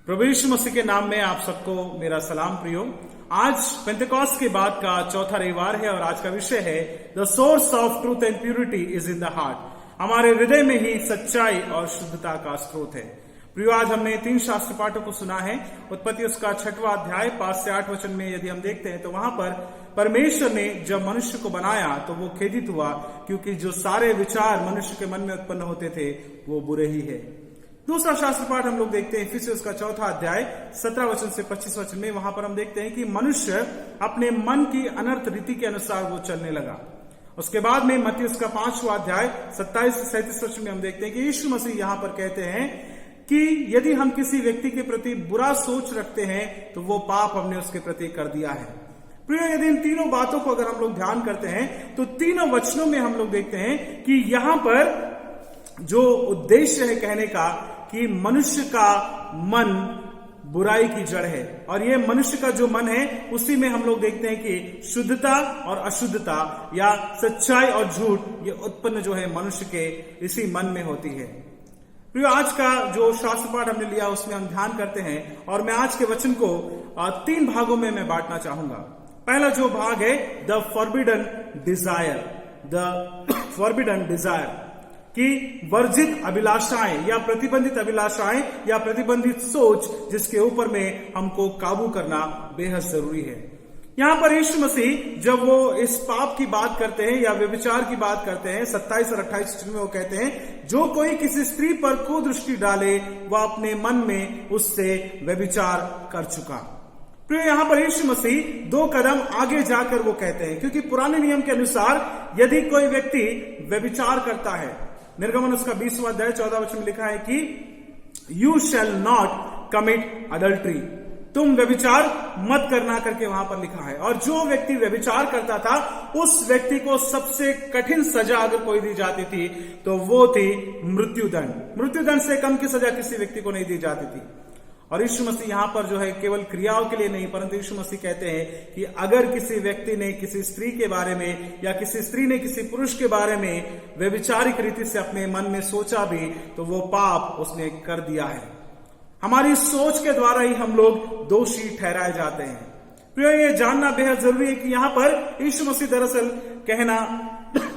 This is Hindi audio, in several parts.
प्रभु यीशु मसीह के नाम में आप सबको मेरा सलाम प्रियो। आज पेंटेकोस्ट के बाद का चौथा रविवार है और आज का विषय है the source of truth and purity is in the heart. हमारे हृदय में ही सच्चाई और शुद्धता का स्रोत है। प्रियो, आज हमने 3 शास्त्र पाठों को सुना है। उत्पत्ति उसका 6वां अध्याय 5 से 8 वचन में यदि हम देखते हैं तो वहां पर परमेश्वर ने जब मनुष्य को बनाया तो वो खेदित हुआ, क्योंकि जो सारे विचार मनुष्य के मन में उत्पन्न होते थे वो बुरे ही है। दूसरा शास्त्र पाठ हम लोग देखते हैं इफिसियों उसका 4वां अध्याय 17 वचन से 25 वचन में। वहां पर हम देखते हैं कि मनुष्य अपने मन की अनर्थ रीति के अनुसार वो चलने लगा। उसके बाद में मत्ती उसका 5वां अध्याय 27 से 37 वचन में हम देखते हैं कि यीशु मसीह यहां पर कहते हैं कि यदि हम किसी व्यक्ति के प्रति बुरा सोच रखते हैं तो वो पाप हमने उसके प्रति कर दिया है। प्रिय, यदि इन तीनों बातों को अगर हम लोग ध्यान करते हैं तो तीनों वचनों में हम लोग देखते हैं कि यहां पर जो उद्देश्य है कहने का कि मनुष्य का मन बुराई की जड़ है, और ये मनुष्य का जो मन है उसी में हम लोग देखते हैं कि शुद्धता और अशुद्धता या सच्चाई और झूठ ये उत्पन्न जो है मनुष्य के इसी मन में होती है। प्रिय, आज का जो शास्त्र पाठ हमने लिया उसमें हम ध्यान करते हैं और मैं आज के वचन को 3 भागों में मैं बांटना चाहूंगा। पहला जो भाग है the forbidden desire, the forbidden desire कि वर्जित अभिलाषाएं या प्रतिबंधित अभिलाषाएं या प्रतिबंधित सोच जिसके ऊपर में हमको काबू करना बेहद जरूरी है। यहां पर यीशु मसीह जब वो इस पाप की बात करते हैं या व्यभिचार की बात करते हैं 27 और 28 में वो कहते हैं जो कोई किसी स्त्री पर कुदृष्टि डाले वह अपने मन में उससे व्यभिचार कर चुका। प्रिय, यहां पर यीशु मसीह 2 कदम आगे जाकर वो कहते हैं, क्योंकि पुराने नियम के अनुसार यदि कोई व्यक्ति व्यभिचार करता है, निर्गमन उसका 20वां अध्याय 14 वचन में लिखा है कि you shall not commit adultery, तुम व्यभिचार मत करना करके वहां पर लिखा है। और जो व्यक्ति व्यभिचार करता था उस व्यक्ति को सबसे कठिन सजा अगर कोई दी जाती थी तो वो थी मृत्युदंड। मृत्युदंड से कम की सजा किसी व्यक्ति को नहीं दी जाती थी। और यीशु मसीह यहां पर जो है केवल क्रियाओं के लिए नहीं, परंतु यीशु मसीह कहते हैं कि अगर किसी व्यक्ति ने किसी स्त्री के बारे में या किसी स्त्री ने किसी पुरुष के बारे में व्यभिचारिक रीति से अपने मन में सोचा भी तो वो पाप उसने कर दिया है। हमारी सोच के द्वारा ही हम लोग दोषी ठहराए जाते हैं। प्रिय, ये जानना बेहद जरूरी है कि यहां पर यीशु मसीह दरअसल कहना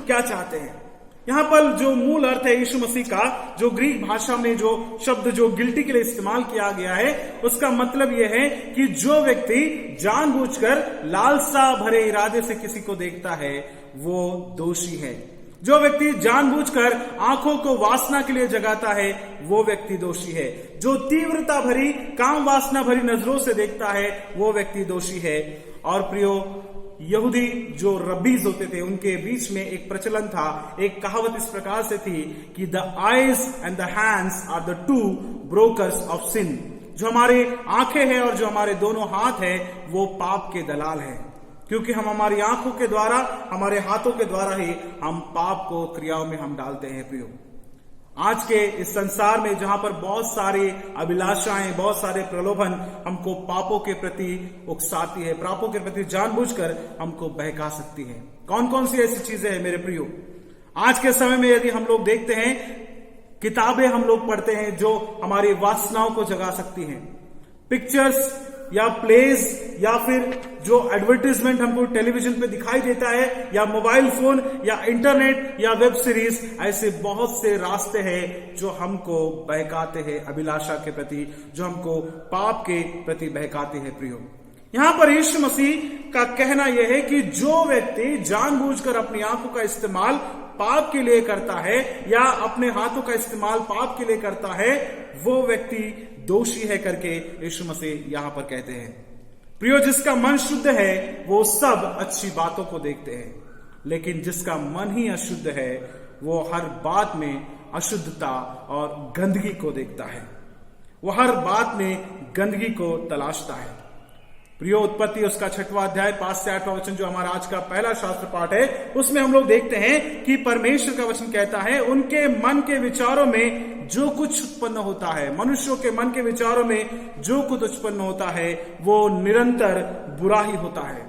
क्या चाहते हैं। यहां पर जो मूल अर्थ है यीशु मसीह का, जो ग्रीक भाषा में जो शब्द जो गिल्टी के लिए इस्तेमाल किया गया है, उसका मतलब यह है कि जो व्यक्ति जानबूझकर लालसा भरे इरादे से किसी को देखता है वो दोषी है। जो व्यक्ति जानबूझकर आंखों को वासना के लिए जगाता है वो व्यक्ति दोषी है। जो तीव्रता भरी काम वासना भरी नजरों से देखता है वो व्यक्ति दोषी है। और प्रियो, यहूदी जो रब्बीज होते थे उनके बीच में एक प्रचलन था, एक कहावत इस प्रकार से थी कि the eyes and the hands are the 2 brokers of sin. जो हमारे आंखें हैं और जो हमारे दोनों हाथ हैं वो पाप के दलाल हैं, क्योंकि हम हमारी आंखों के द्वारा, हमारे हाथों के द्वारा ही हम पाप को क्रियाओं में हम डालते हैं। प्रियो, आज के इस संसार में जहां पर बहुत सारी अभिलाषाएं, बहुत सारे प्रलोभन हमको पापों के प्रति उकसाती है, पापों के प्रति जानबूझकर हमको बहका सकती है। कौन कौन सी ऐसी चीजें हैं मेरे प्रियो? आज के समय में यदि हम लोग देखते हैं, किताबें हम लोग पढ़ते हैं जो हमारी वासनाओं को जगा सकती हैं। पिक्चर्स या प्लेज या फिर जो एडवर्टीजमेंट हमको टेलीविजन पे दिखाई देता है या मोबाइल फोन या इंटरनेट या वेब सीरीज, ऐसे बहुत से रास्ते हैं जो हमको बहकाते हैं अभिलाषा के प्रति, जो हमको पाप के प्रति बहकाते हैं। प्रियो, यहां पर यीशु मसीह का कहना यह है कि जो व्यक्ति जानबूझकर अपनी आंखों का इस्तेमाल पाप के लिए करता है या अपने हाथों का इस्तेमाल पाप के लिए करता है वो व्यक्ति दोषी है करके यीशु मसीह यहां पर कहते हैं। प्रियो, जिसका मन शुद्ध है वो सब अच्छी बातों को देखते हैं, लेकिन जिसका मन ही अशुद्ध है वो हर बात में अशुद्धता और गंदगी को देखता है, वो हर बात में गंदगी को तलाशता है। प्रियो, उत्पत्ति उसका 6वां अध्याय 5 से 8 वचन जो हमारा आज का पहला शास्त्र पाठ है उसमें हम लोग देखते हैं कि परमेश्वर का वचन कहता है उनके मन के विचारों में जो कुछ उत्पन्न होता है, मनुष्यों के मन के विचारों में जो कुछ उत्पन्न होता है वो निरंतर बुरा ही होता है।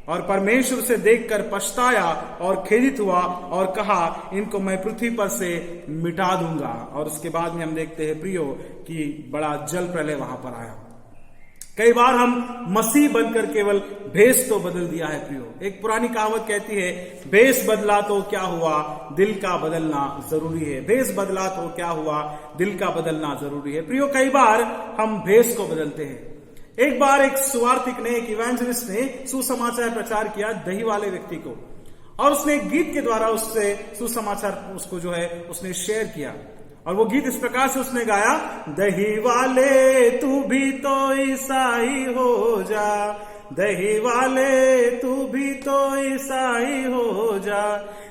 और परमेश्वर से देखकर पछताया और खेदित हुआ और कहा, इनको मैं पृथ्वी पर से मिटा दूंगा। और उसके बाद में हम देखते हैं प्रियो कि बड़ा जल प्रलय वहां पर आया। कई बार हम मसीह बनकर केवल भेष तो बदल दिया है प्रियो। एक पुरानी कहावत कहती है, भेष बदला तो क्या हुआ, दिल का बदलना जरूरी है। भेष बदला तो क्या हुआ, दिल का बदलना जरूरी है। प्रियो, कई बार हम भेष को बदलते हैं। एक बार एक सुवार्तिक ने, एक इवेंजलिस्ट ने सुसमाचार प्रचार किया दही वाले व्यक्ति को, और उसने एक गीत के द्वारा उससे सुसमाचार उसको जो है उसने शेयर किया। और वो गीत इस प्रकार से उसने गाया, दही वाले तू भी तो ईसाई हो जा, दही वाले तू भी तो ईसाई हो जा,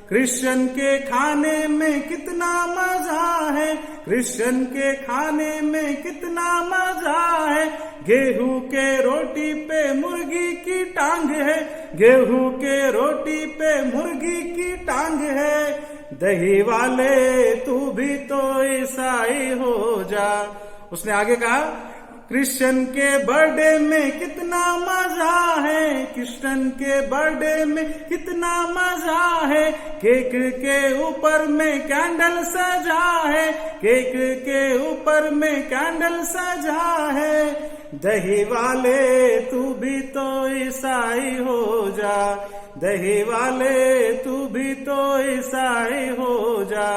क्रिश्चियन के खाने में कितना मजा है, क्रिश्चियन के खाने में कितना मजा है, गेहूं के रोटी पे मुर्गी की टांग है, गेहूं के रोटी पे मुर्गी की टांग है, दही वाले तू भी तो ईसाई हो जा। उसने आगे कहा, क्रिश्चियन के बर्थडे में कितना मजा है, क्रिश्चियन के बर्थडे में कितना मजा है, केक के ऊपर में कैंडल सजा है, केक के ऊपर में कैंडल सजा है, दही वाले तू भी तो ईसाई हो जा, दही वाले तू भी तो ईसाई हो जा।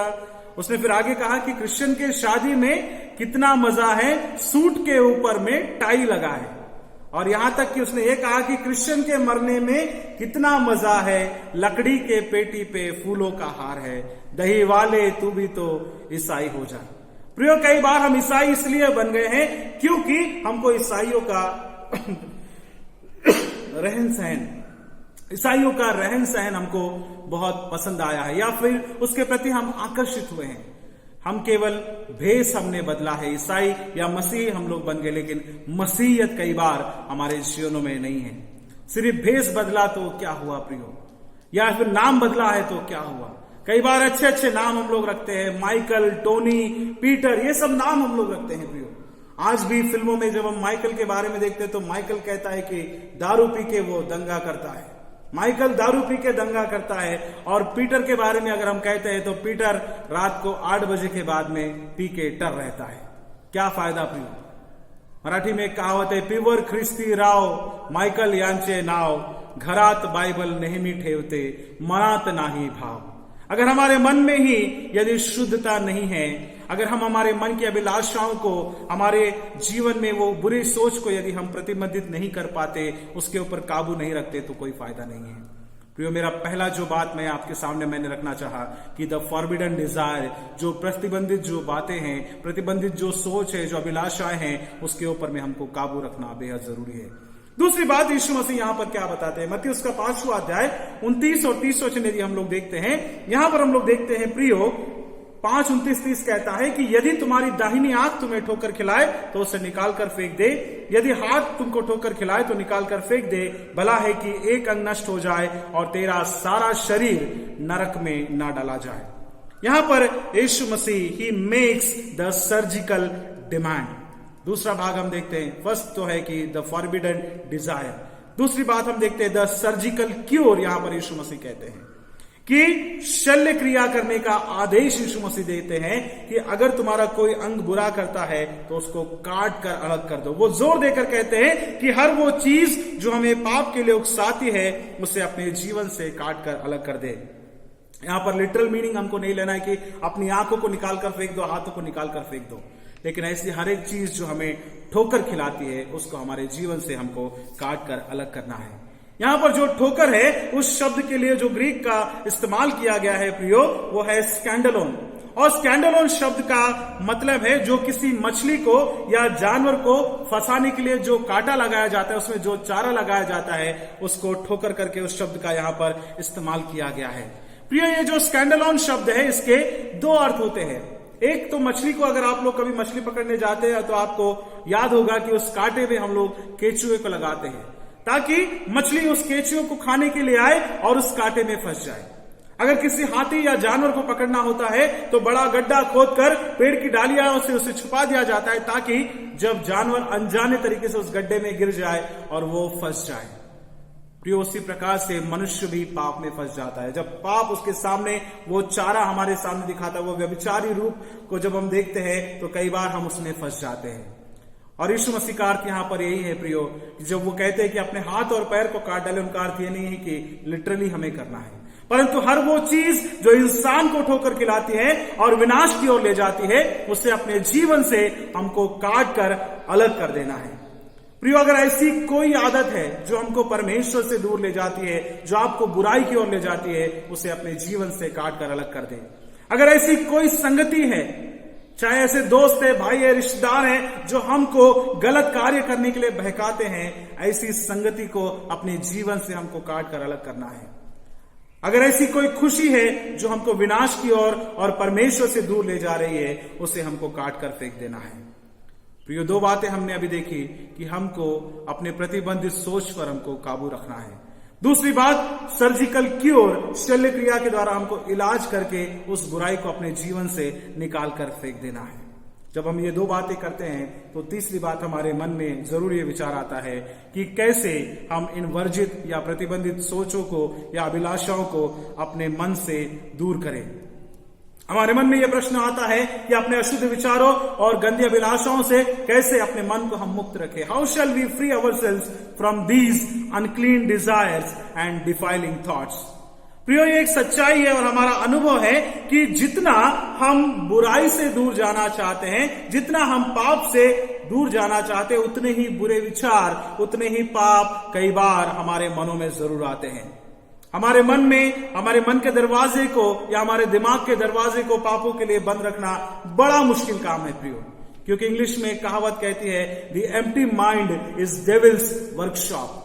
उसने फिर आगे कहा कि क्रिश्चियन के शादी में कितना मजा है, सूट के ऊपर में टाई लगा है। और यहां तक कि उसने ये कहा कि क्रिश्चियन के मरने में कितना मजा है, लकड़ी के पेटी पे फूलों का हार है, दही वाले तू भी तो ईसाई हो जा। प्रियो, कई बार हम ईसाई इसलिए बन गए हैं क्योंकि हमको ईसाइयों का रहन सहन, ईसाइयों का रहन सहन हमको बहुत पसंद आया है, या फिर उसके प्रति हम आकर्षित हुए हैं। हम केवल भेष हमने बदला है, ईसाई या मसीह हम लोग बन गए, लेकिन मसीहियत कई बार हमारे जीवनों में नहीं है। सिर्फ भेष बदला तो क्या हुआ प्रियो, या फिर नाम बदला है तो क्या हुआ। कई बार अच्छे अच्छे नाम हम लोग रखते हैं, माइकल, टोनी, पीटर, ये सब नाम हम लोग रखते हैं प्रियो। आज भी फिल्मों में जब हम माइकल के बारे में देखते हैं तो माइकल कहता है कि दारू पी के वो दंगा करता है, माइकल दारू पी के दंगा करता है। और पीटर के बारे में अगर हम कहते हैं तो पीटर रात को 8 बजे के बाद में पी के टर रहता है। क्या फायदा प्रियो। मराठी में एक कहावत है, पिवर ख्रिस्ती राव मायकल यांचे नाव, घरात बाइबल नेहमी ठेवते, मनात नाही भाव। अगर हमारे मन में ही यदि शुद्धता नहीं है, अगर हम हमारे मन की अभिलाषाओं को, हमारे जीवन में वो बुरी सोच को यदि हम प्रतिबंधित नहीं कर पाते, उसके ऊपर काबू नहीं रखते, तो कोई फायदा नहीं है। प्रियो, मेरा पहला जो बात मैं आपके सामने मैंने रखना चाहा कि द फॉरबिडन डिजायर, जो प्रतिबंधित जो बातें हैं, प्रतिबंधित जो सोच है, जो अभिलाषाएं हैं, उसके ऊपर में हमको काबू रखना बेहद जरूरी है। दूसरी बात यीशु मसीह यहां पर क्या बताते हैं, मत्ती उसका 5वां अध्याय 29 और 30 वचन यदि हम लोग देखते हैं, यहां पर हम लोग देखते हैं प्रियो 5:29-30 कहता है कि यदि तुम्हारी दाहिनी आंख तुम्हें ठोकर खिलाए तो उसे निकाल कर फेंक दे, यदि हाथ तुमको ठोकर खिलाए तो निकाल कर फेंक दे, भला है कि एक अंग नष्ट हो जाए और तेरा सारा शरीर नरक में ना डाला जाए। यहां पर यीशु मसीह ही मेक्स द सर्जिकल डिमांड। दूसरा भाग हम देखते हैं, फर्स्ट तो है कि द फॉरबिडन डिजायर, दूसरी बात हम देखते हैं द सर्जिकल क्योर। यहां पर यीशु मसीह कहते हैं कि शल्य क्रिया करने का आदेश यीशु मसीह देते हैं कि अगर तुम्हारा कोई अंग बुरा करता है तो उसको काट कर अलग कर दो। वो जोर देकर कहते हैं कि हर वो चीज जो हमें पाप के लिए उकसाती है उसे अपने जीवन से काट कर अलग कर दे। यहां पर लिटरल मीनिंग हमको नहीं लेना है कि अपनी आंखों को निकाल कर फेंक दो, हाथों को निकाल कर फेंक दो, लेकिन ऐसी हर एक चीज जो हमें ठोकर खिलाती है उसको हमारे जीवन से हमको काट कर अलग करना है। यहां पर जो ठोकर है, उस शब्द के लिए जो ग्रीक का इस्तेमाल किया गया है प्रियो, वो है स्कैंडलोन। और स्कैंडलोन शब्द का मतलब है जो किसी मछली को या जानवर को फंसाने के लिए जो कांटा लगाया जाता है, उसमें जो चारा लगाया जाता है, उसको ठोकर करके उस शब्द का यहां पर इस्तेमाल किया गया है। प्रियो, ये जो स्कैंडलोन शब्द है, इसके 2 अर्थ होते हैं। एक तो मछली को, अगर आप लोग कभी मछली पकड़ने जाते हैं तो आपको याद होगा कि उस कांटे में हम लोग केचुए को लगाते हैं ताकि मछली उस केचुए को खाने के लिए आए और उस कांटे में फंस जाए। अगर किसी हाथी या जानवर को पकड़ना होता है तो बड़ा गड्ढा खोदकर पेड़ की डालियां से उसे छुपा दिया जाता है ताकि जब जानवर अनजाने तरीके से उस गड्ढे में गिर जाए और वो फंस जाए। प्रियो, उसी प्रकार से मनुष्य भी पाप में फंस जाता है। जब पाप उसके सामने वो चारा हमारे सामने दिखाता है, वो व्यभिचारी रूप को जब हम देखते हैं तो कई बार हम उसमें फंस जाते हैं। और यीशु मसीह का अर्थ यहाँ पर यही है प्रियो, जब वो कहते हैं कि अपने हाथ और पैर को काट डाले, उनका अर्थ ये नहीं है कि लिटरली हमें करना है, परंतु हर वो चीज जो इंसान को ठोकर खिलाती है और विनाश की ओर ले जाती है, उसे अपने जीवन से हमको काट कर अलग कर देना है। प्रियो, अगर ऐसी कोई आदत है जो हमको परमेश्वर से दूर ले जाती है, जो आपको बुराई की ओर ले जाती है, उसे अपने जीवन से काट कर अलग कर दे। अगर ऐसी कोई संगति है, चाहे ऐसे दोस्त है, भाई है, रिश्तेदार है, जो हमको गलत कार्य करने के लिए बहकाते हैं, ऐसी संगति को अपने जीवन से हमको काट कर अलग करना है। अगर ऐसी कोई खुशी है जो हमको विनाश की ओर और परमेश्वर से दूर ले जा रही है, उसे हमको काट कर फेंक देना है। प्रियो, दो बातें हमने अभी देखी कि हमको अपने प्रतिबंधित सोच पर हमको काबू रखना है। दूसरी बात, सर्जिकल क्योर, शल्य क्रिया के द्वारा हमको इलाज करके उस बुराई को अपने जीवन से निकाल कर फेंक देना है। जब हम ये दो बातें करते हैं तो तीसरी बात हमारे मन में जरूर ये विचार आता है कि कैसे हम इन वर्जित या प्रतिबंधित सोचों को या अभिलाषाओं को अपने मन से दूर करें। हमारे मन में यह प्रश्न आता है कि अपने अशुद्ध विचारों और गंदी अभिलाषाओं से कैसे अपने मन को हम मुक्त रखें। How shall we free ourselves from these unclean desires and defiling thoughts. प्रियो, ये एक सच्चाई है और हमारा अनुभव है कि जितना हम बुराई से दूर जाना चाहते हैं, जितना हम पाप से दूर जाना चाहते हैं, उतने ही बुरे विचार, उतने ही पाप कई बार हमारे मनों में जरूर आते हैं। हमारे मन में, हमारे मन के दरवाजे को या हमारे दिमाग के दरवाजे को पापों के लिए बंद रखना बड़ा मुश्किल काम है प्रियो, क्योंकि इंग्लिश में कहावत कहती है, the empty mind is devils workshop.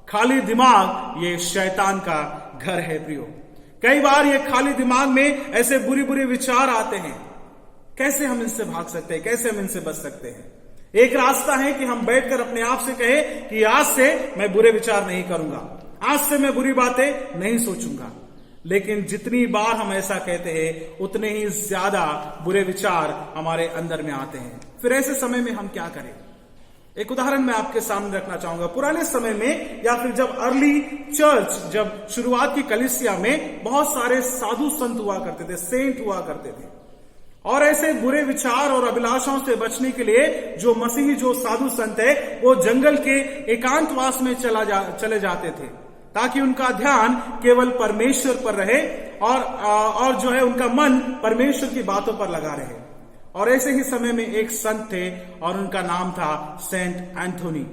खाली दिमाग ये शैतान का घर है प्रियो। कई बार ये खाली दिमाग में ऐसे बुरी बुरी विचार आते हैं। कैसे हम इनसे भाग सकते हैं, कैसे हम इनसे बच सकते हैं? एक रास्ता है कि हम बैठकर अपने आप से कहें कि आज से मैं बुरे विचार नहीं करूंगा, आज से मैं बुरी बातें नहीं सोचूंगा। लेकिन जितनी बार हम ऐसा कहते हैं, उतने ही ज्यादा बुरे विचार हमारे अंदर में आते हैं। फिर ऐसे समय में हम क्या करें? एक उदाहरण मैं आपके सामने रखना चाहूंगा। पुराने समय में या फिर जब अर्ली चर्च, जब शुरुआत की कलीसिया में बहुत सारे साधु संत हुआ करते थे, सेंट हुआ करते थे, और ऐसे बुरे विचार और अभिलाषाओं से बचने के लिए जो मसीही, जो साधु संत है, वो जंगल के एकांतवास में चले जाते थे, ताकि उनका ध्यान केवल परमेश्वर पर रहे और जो है उनका मन परमेश्वर की बातों पर लगा रहे। और ऐसे ही समय में एक संत थे और उनका नाम था सेंट एंथोनी।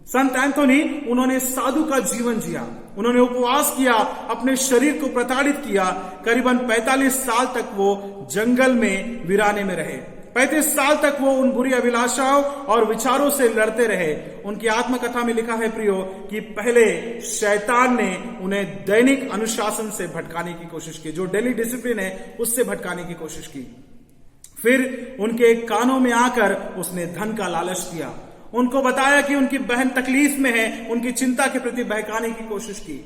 संत एंथोनी, उन्होंने साधु का जीवन जिया, उन्होंने उपवास किया, अपने शरीर को प्रताड़ित किया। करीबन 45 साल तक वो जंगल में वीराने में रहे। 35 साल तक वो उन बुरी अभिलाषाओं और विचारों से लड़ते रहे। उनकी आत्मकथा में लिखा है प्रियो कि पहले शैतान ने उन्हें दैनिक अनुशासन से भटकाने की कोशिश की, जो डेली डिसिप्लिन है उससे भटकाने की कोशिश की। फिर उनके कानों में आकर उसने धन का लालच किया, उनको बताया कि उनकी बहन तकलीफ में है, उनकी चिंता के प्रति बहकाने की कोशिश की।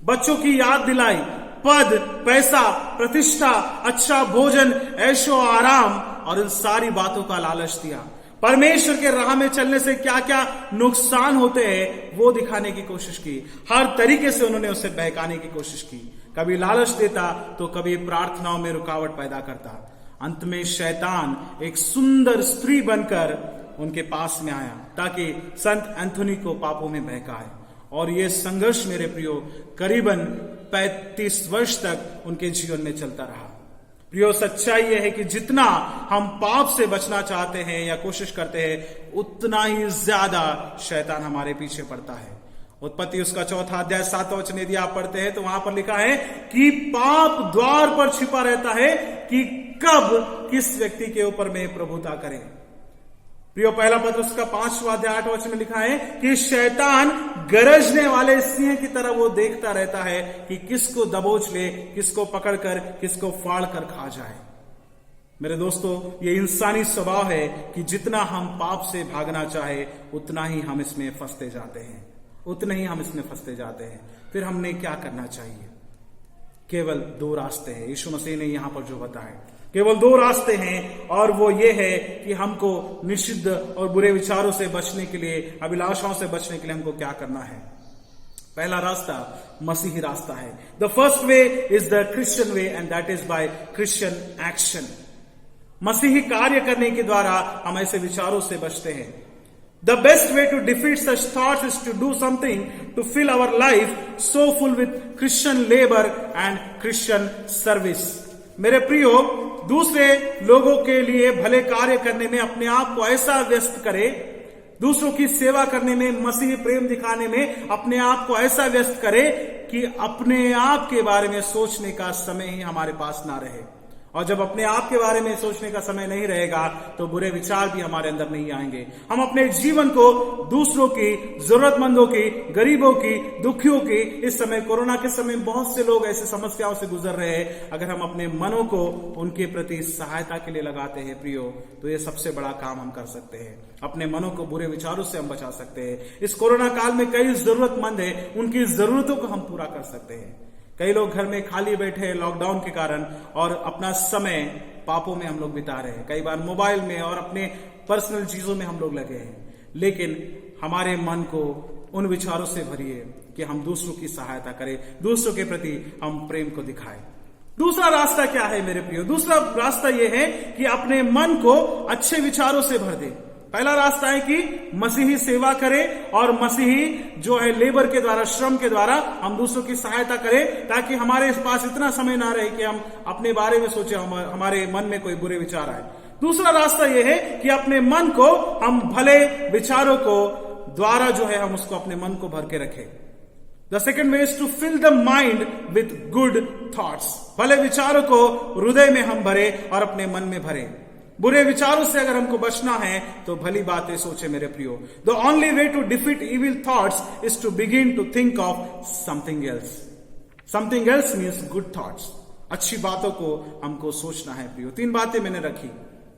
बच्चों की याद दिलाई, पद, पैसा, प्रतिष्ठा, अच्छा भोजन, ऐशो आराम और इन सारी बातों का लालच दिया। परमेश्वर के राह में चलने से क्या क्या नुकसान होते हैं वो दिखाने की कोशिश की। हर तरीके से उन्होंने उसे बहकाने की कोशिश की। कभी लालच देता तो कभी प्रार्थनाओं में रुकावट पैदा करता। अंत में शैतान एक सुंदर स्त्री बनकर उनके पास में आया ताकि संत एंथोनी को पापों में बहकाए। और ये संघर्ष मेरे प्रियो करीबन 35 वर्ष तक उनके जीवन में चलता रहा। प्रियो, सच्चाई यह है कि जितना हम पाप से बचना चाहते हैं या कोशिश करते हैं, उतना ही ज्यादा शैतान हमारे पीछे पड़ता है। उत्पत्ति उसका 4 अध्याय 7 वचन यदि आप पढ़ते हैं तो वहां पर लिखा है कि पाप द्वार पर छिपा रहता है कि कब किस व्यक्ति के ऊपर में प्रभुता करें। प्रियो, पहला पत्र उसका 5 अध्याय 8 वचन में लिखा है कि शैतान गरजने वाले सिंह की तरह वो देखता रहता है कि किसको दबोच ले, किसको पकड़कर, किसको फाड़ कर खा जाए। मेरे दोस्तों, ये इंसानी स्वभाव है कि जितना हम पाप से भागना चाहे उतना ही हम इसमें फंसते जाते हैं, उतने ही हम इसमें फंसते जाते हैं। फिर हमने क्या करना चाहिए? केवल 2 रास्ते हैं। यीशु मसीह ने यहां पर जो बताया, केवल 2 रास्ते हैं, और वो ये है कि हमको निषिद्ध और बुरे विचारों से बचने के लिए, अभिलाषाओं से बचने के लिए हमको क्या करना है। पहला रास्ता मसीही रास्ता है। The first way is the Christian way and that is by Christian action. मसीही कार्य करने के द्वारा हम ऐसे विचारों से बचते हैं। The best way to defeat such thoughts is to do something to fill our life so full with Christian labour and Christian service. मेरे प्रियो, दूसरे लोगों के लिए भले कार्य करने में अपने आप को ऐसा व्यस्त करें, दूसरों की सेवा करने में, मसीही प्रेम दिखाने में अपने आप को ऐसा व्यस्त करें कि अपने आप के बारे में सोचने का समय ही हमारे पास ना रहे। और जब अपने आप के बारे में सोचने का समय नहीं रहेगा तो बुरे विचार भी हमारे अंदर नहीं आएंगे। हम अपने जीवन को दूसरों की, जरूरतमंदों की, गरीबों की, दुखियों की, इस समय कोरोना के समय बहुत से लोग ऐसे समस्याओं से गुजर रहे हैं, अगर हम अपने मनों को उनके प्रति सहायता के लिए लगाते हैं प्रियो, तो ये सबसे बड़ा काम हम कर सकते हैं। अपने मनों को बुरे विचारों से हम बचा सकते हैं। इस कोरोना काल में कई जरूरतमंद है, उनकी जरूरतों को हम पूरा कर सकते हैं। कई लोग घर में खाली बैठे हैं लॉकडाउन के कारण और अपना समय पापों में हम लोग बिता रहे हैं, कई बार मोबाइल में और अपने पर्सनल चीजों में हम लोग लगे हैं। लेकिन हमारे मन को उन विचारों से भरिए कि हम दूसरों की सहायता करें, दूसरों के प्रति हम प्रेम को दिखाएं। दूसरा रास्ता क्या है मेरे प्रियो? दूसरा रास्ता यह है कि अपने मन को अच्छे विचारों से भर दे। पहला रास्ता है कि मसीही सेवा करें और मसीही जो है लेबर के द्वारा, श्रम के द्वारा हम दूसरों की सहायता करें, ताकि हमारे पास इतना समय ना रहे कि हम अपने बारे में सोचे, हमारे मन में कोई बुरे विचार आए। दूसरा रास्ता यह है कि अपने मन को हम भले विचारों को द्वारा जो है हम उसको अपने मन को भर के रखें। The second way is to fill the mind with good thoughts. भले विचारों को हृदय में हम भरे और अपने मन में भरे। बुरे विचारों से अगर हमको बचना है तो भली बातें सोचे मेरे प्रियो। The only way to defeat evil thoughts is to begin to think of something else. Something else means good thoughts. अच्छी बातों को हमको सोचना है प्रियो। 3 बातें मैंने रखी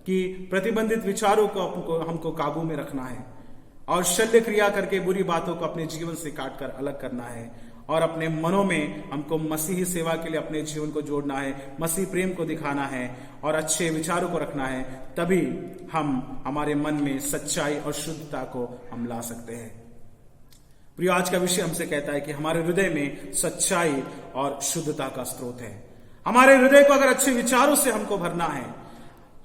कि प्रतिबंधित विचारों को हमको काबू में रखना है, और शल्य क्रिया करके बुरी बातों को अपने जीवन से काट कर अलग करना है, और अपने मनों में हमको मसीही सेवा के लिए अपने जीवन को जोड़ना है, मसीह प्रेम को दिखाना है और अच्छे विचारों को रखना है। तभी हम हमारे मन में सच्चाई और शुद्धता को हम ला सकते हैं। प्रिय, आज का विषय हमसे कहता है कि हमारे हृदय में सच्चाई और शुद्धता का स्रोत है। हमारे हृदय को अगर अच्छे विचारों से हमको भरना है,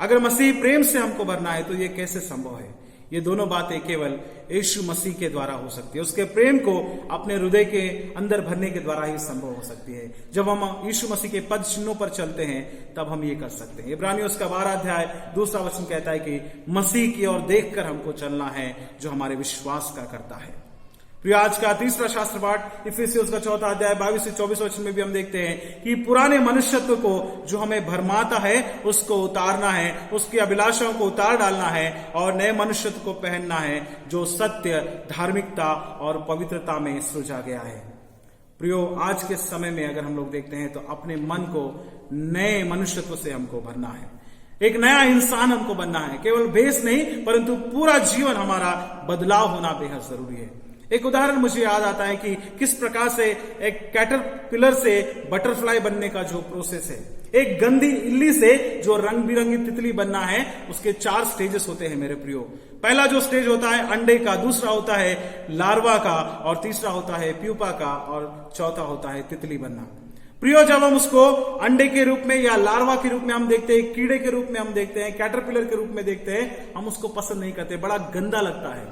अगर मसीह प्रेम से हमको भरना है, तो ये कैसे संभव है? ये दोनों बातें केवल यीशु मसीह के द्वारा हो सकती है। उसके प्रेम को अपने हृदय के अंदर भरने के द्वारा ही संभव हो सकती है। जब हम यीशु मसीह के पद चिन्हों पर चलते हैं तब हम ये कर सकते हैं। इब्रानियों का 12 अध्याय 2 वचन कहता है कि मसीह की ओर देखकर हमको चलना है जो हमारे विश्वास का करता है। प्रिय, आज का तीसरा शास्त्र पाठ इफिसियों का 4 अध्याय 22 से 24 वचन में भी हम देखते हैं कि पुराने मनुष्यत्व को जो हमें भरमाता है उसको उतारना है, उसकी अभिलाषाओं को उतार डालना है और नए मनुष्यत्व को पहनना है जो सत्य, धार्मिकता और पवित्रता में सृजा गया है। प्रियो, आज के समय में अगर हम लोग देखते हैं तो अपने मन को नए मनुष्यत्व से हमको भरना है। एक नया इंसान हमको बनना है। केवल बेस नहीं परंतु पूरा जीवन हमारा बदलाव होना बेहद जरूरी है। एक उदाहरण मुझे याद आता है कि किस प्रकार से एक कैटरपिलर से बटरफ्लाई बनने का जो प्रोसेस है, एक गंदी इल्ली से जो रंग बिरंगी तितली बनना है, उसके 4 स्टेजेस होते हैं मेरे प्रियो। पहला जो स्टेज होता है अंडे का, दूसरा होता है लार्वा का, और तीसरा होता है प्यूपा का, और चौथा होता है तितली बनना। प्रियो, जब हम उसको अंडे के रूप में या लार्वा के रूप में हम देखते हैं, कीड़े के रूप में हम देखते हैं, कैटरपिलर के रूप में देखते हैं, हम उसको पसंद नहीं करते, बड़ा गंदा लगता है।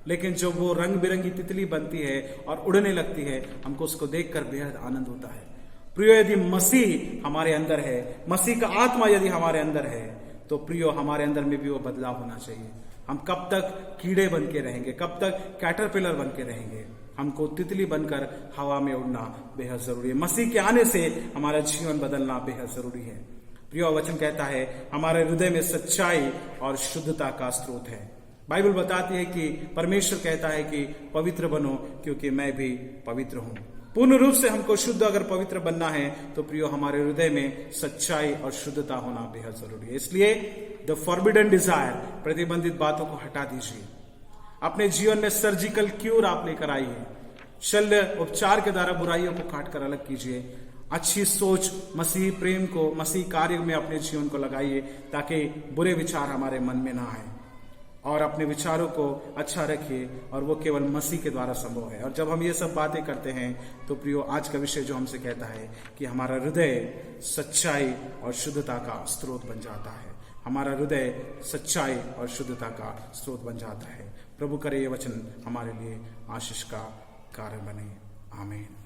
लेकिन जब वो रंग बिरंगी तितली बनती है और उड़ने लगती है, हमको उसको देखकर बेहद आनंद होता है। प्रियो, यदि मसीह हमारे अंदर है, मसीह का आत्मा यदि हमारे अंदर है, तो प्रियो हमारे अंदर में भी वो बदलाव होना चाहिए। हम कब तक कीड़े बन के रहेंगे, कब तक कैटरपिलर बन के रहेंगे? हमको तितली बनकर हवा में उड़ना बेहद जरूरी है। मसीह के आने से हमारा जीवन बदलना बेहद जरूरी है। प्रियो, वचन कहता है हमारे हृदय में सच्चाई और शुद्धता का स्रोत है। बाइबल बताती है कि परमेश्वर कहता है कि पवित्र बनो क्योंकि मैं भी पवित्र हूं। पूर्ण रूप से हमको शुद्ध अगर पवित्र बनना है तो प्रियो हमारे हृदय में सच्चाई और शुद्धता होना बेहद जरूरी है। इसलिए द फॉरबिडन डिजायर, प्रतिबंधित बातों को हटा दीजिए। अपने जीवन में सर्जिकल क्यूर आप लेकर आइए। शल्य उपचार के द्वारा बुराइयों को काट कर अलग कीजिए। अच्छी सोच, मसीह प्रेम को, मसीह कार्य में अपने जीवन को लगाइए ताकि बुरे विचार हमारे मन में ना आए। और अपने विचारों को अच्छा रखिए, और वो केवल मसीह के द्वारा संभव है। और जब हम ये सब बातें करते हैं तो प्रियो, आज का विषय जो हमसे कहता है कि हमारा हृदय सच्चाई और शुद्धता का स्रोत बन जाता है। हमारा हृदय सच्चाई और शुद्धता का स्रोत बन जाता है। प्रभु करे ये वचन हमारे लिए आशीष का कारण बने। आमीन।